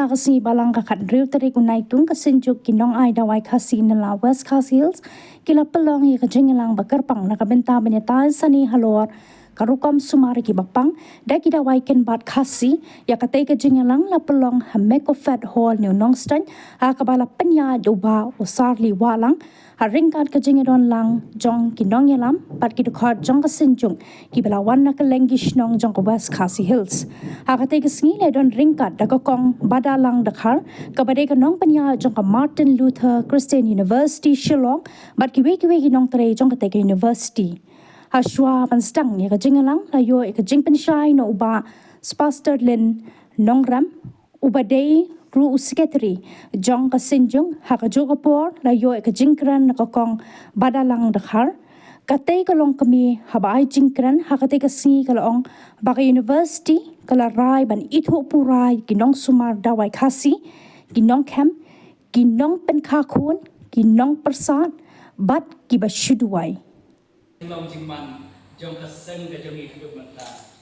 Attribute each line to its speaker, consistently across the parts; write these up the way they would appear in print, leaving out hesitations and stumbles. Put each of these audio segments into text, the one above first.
Speaker 1: kasi balang kakat drill tarik unai tung kasinjuk kinong ay dawai kasi nala West Khasi Hills kila pelong ya kajingilang bakarpang nakabenta banyatal sani halor karukam sumari ki bapang da ki dawai ken bat khasi ya katai kajingilang la pelong hameko fat hall new nongstan akabala penya doba usarli walang haringkat kajingidon lang jong kinong yalam pat ki dukhot jong kasinjung ki belawan na kalengish nong jong ka West Khasi Hills akatai kasngi le don ringkat da kong badalang dakhar kabade kanong penya jong ka Martin Luther Christian University Shillong bat ki we nong tare jong ka University Hashwa panstang ya kajingalang layo ikajing pensyai no uba Spasterlin nongram ubadei ru secretary jong kasinjung hakajogapor layo ikajingkran nakakong badalang dakhar katay kalong kami habay jingkran hakatay kasi kalong baka university kalaray ban itho puray ginong sumar daway kasi ginong kem ginong penkakun ginong persat bat giba syudway
Speaker 2: long jingman jong kaseng ga jong hidup mata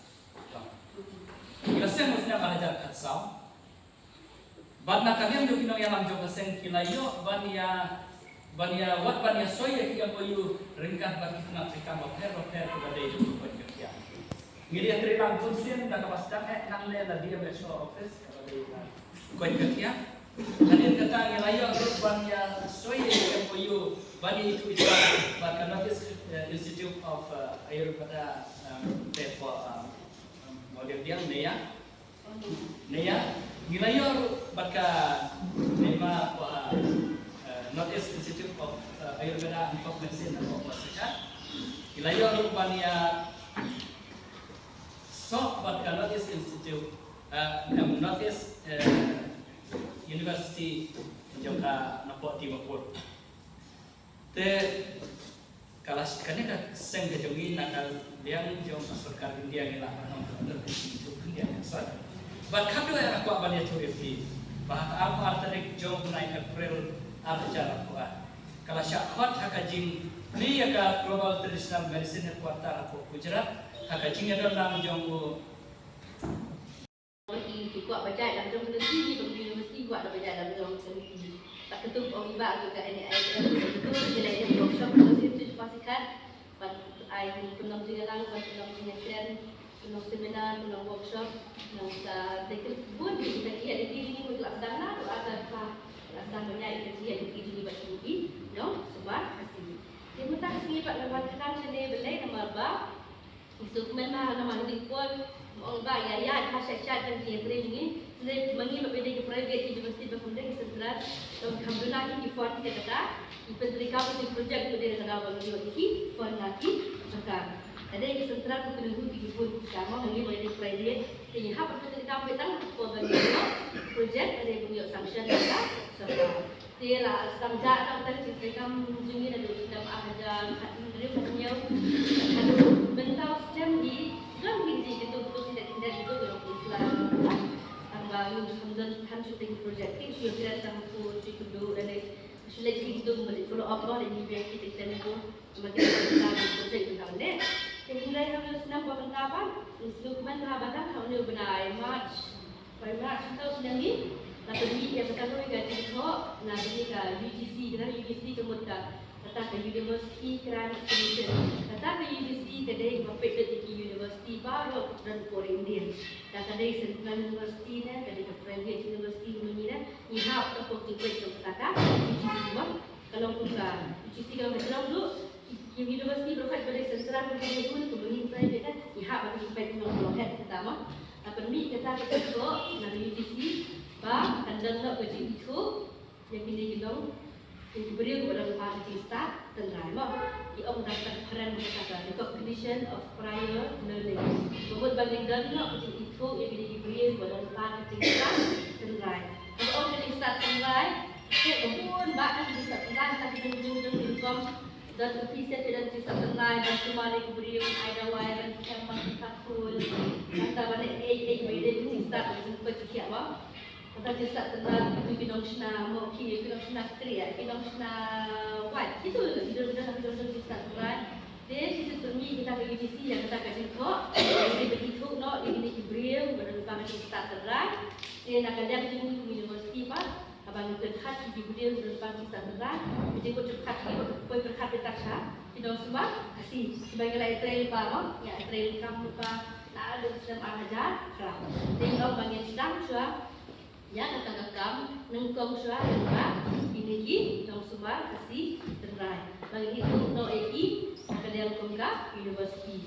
Speaker 2: kaseng musna belajar katsau bat na kalian do kinong yalam jong kaseng kilayo bania wat bania soya ki apoyu ringkat bat kitna trika maper ke badai jong ko kerja ngiri atri lang kunsin da kapasdak nang le la dia besho office ko kerja kalian kata ngelayo grup bania soya ki apoyu bani itu but Notice Institute of Ayurveda model dia Neya gilayor baka nema Notice Institute of Ayurveda and Folk Medicine atau masyarakat gilayor bania so baka Notice Institute Notice University joka napok Timapur te kalas kaneka seng kejongi nakal liang jom surkar India ngilah nong itu India sat but kado ya aku abania tu FP bah apa artarik jom naik April arcara aku kalas syakot hakajing ni ya Global Traditional Medicine Headquarter aku Gujarat hakajing ada nam jom
Speaker 3: ki kuat baca dalam jom universiti kuat baca dalam jom universiti tak ketuk ohiba juga ini itu jelai workshop masih itu pastikan ai penom jengalang penom jengalan penom seminar penom workshop yang kita pun kita ia di sini untuk dana ada banyak kajian di sini bagi no sebab kasih dia minta kasih pak lawan kenal sini belai nama ba itu mana nama dikol orang ba ya khas syat kan dia ini le mangi mabede ke private university bafundeng sentral dan kamduna ini fund se kata ipetrika pun project tu dia nak bagi lagi fund lagi maka ada yang sentral tu kena hudi pun sama mangi mabede private ini hak petrika petang ko bagi project ada yang punya sanction kata sebab dia lah samja tak tahu cerita jungi ada dalam ajar dia punya kalau bentuk sistem di dalam gizi itu betul tidak itu dalam Islam baru kemudian kan syuting project ini sudah tidak tahu di kedua dan sudah jadi itu balik follow up lah ini biar kita itu semakin kita project itu kan deh mulai kami senang buat apa dokumen perabatan kami benar March kita sudah ni tapi ni yang pertama kita jadi nah ini ke UGC kita UGC kemudian kata ke university kerana commission kata ke university kedai kompet di university baru dan Korea India dan kedai central university ni kedai ke private university ni ni hak untuk kompet tu kata UGC kalau bukan UGC kalau macam dulu university berkat kedai central university tu kemudian private kan ni hak bagi kompet tu head pertama apa ni kata ke nak UGC bah kandang nak kerja itu yang ini kita diberi kepada para cista tengah di orang dapat peran berkata recognition of prior learning. Membuat bagian dari kerja itu yang diberi kepada para cista tengah. Kalau orang cista tengah, kemudian bahkan cista tengah tapi ujung-ujung inform dan ofisial dan cista tengah dan semua diberi ada wayang campur takul. Antara banyak beda cista untuk kerja apa? Kita cista tengah itu kinong sna mau kinong sna kriya kinong sna what itu sudah cista tengah. Dia sisi termi kita ke UGC yang kita kasih kok. Jadi begitu no ini diberi berlupa cista tengah. Dia nak kadang jeng universiti pa, abang berkat di budaya berdepan kita berat, jadi kau cepat kita kau berkat bertaksa, kita semua kasih sebagai lain trail pa, no? Ya trail kamu pa, nak ada sistem ajar, kerap. Tengok bagian sedang cua, ya kata kam, nengkong cua yang pa, ini kita semua kasih berai. Bagi itu no eki, kadang kongka universiti.